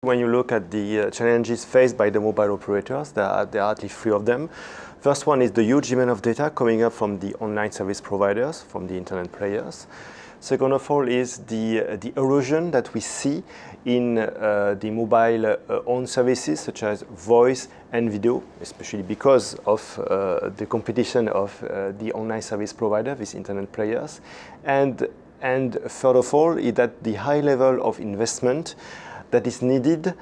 When you look at the challenges faced by the mobile operators, there are at least three of them. First one is the huge amount of data coming up from the online service providers, from the internet players. Second of all is the erosion that we see in the mobile owned services such as voice and video, especially because of the competition of the online service provider, these internet players. And third of all is that the high level of investment that is needed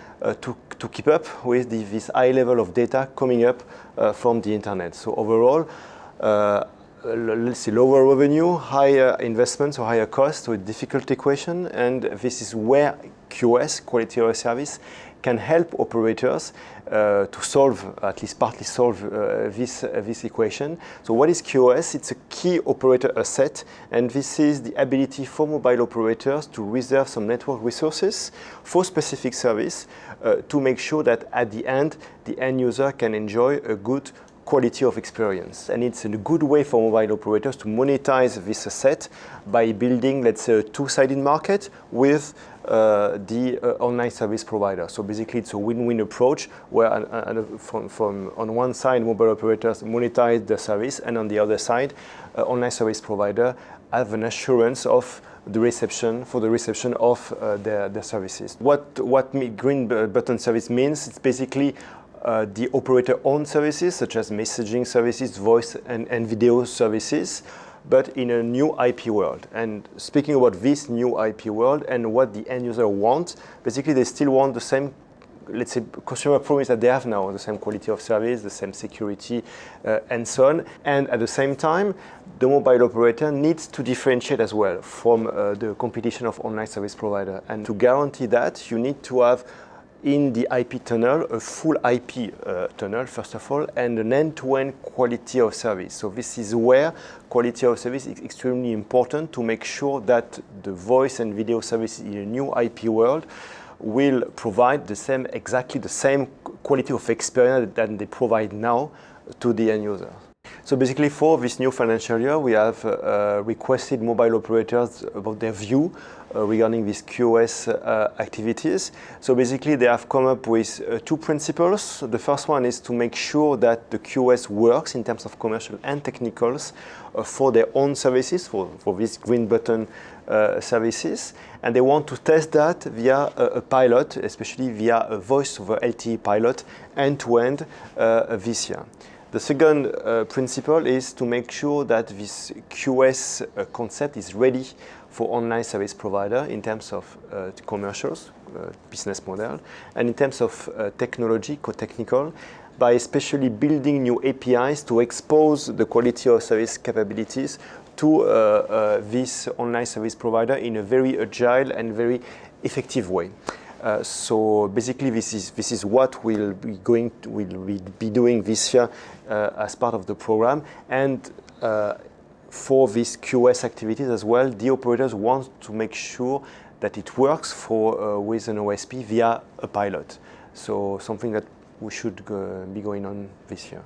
to keep up with this high level of data coming up from the internet. So overall, let's see, lower revenue, higher investments or higher costs, so a difficult equation, and this is where QoS, quality of service, can help operators to solve, at least partly solve this equation. So what is QoS? It's a key operator asset, and this is the ability for mobile operators to reserve some network resources for specific service to make sure that at the end user can enjoy a good quality of experience. And it's a good way for mobile operators to monetize this asset by building, let's say, a two-sided market with the online service provider. So basically it's a win-win approach where from on one side mobile operators monetize the service, and on the other side online service provider have an assurance of the reception of their services. What green button service means, it's basically the operator-owned services such as messaging services, voice and video services, but in a new IP world. And speaking about this new IP world and what the end user wants, basically they still want the same, let's say, consumer promise that they have now, the same quality of service, the same security, and so on. And at the same time, the mobile operator needs to differentiate as well from the competition of online service provider. And to guarantee that, you need to have in the IP tunnel, a full IP tunnel, first of all, and an end-to-end quality of service. So this is where quality of service is extremely important to make sure that the voice and video services in a new IP world will provide exactly the same quality of experience that they provide now to the end user. So basically for this new financial year, we have requested mobile operators about their view regarding these QoS activities. So basically they have come up with two principles. The first one is to make sure that the QoS works in terms of commercial and technicals for their own services, for these green button services. And they want to test that via a pilot, especially via a voice over LTE pilot end-to-end this year. The second principle is to make sure that this QoS concept is ready for online service provider in terms of commercials, business model, and in terms of technology, co-technical, by especially building new APIs to expose the quality of service capabilities to this online service provider in a very agile and very effective way. So basically, this is what we'll be doing this year as part of the program. And for these QoS activities as well, the operators want to make sure that it works with an OSP via a pilot. So something that we should be going on this year.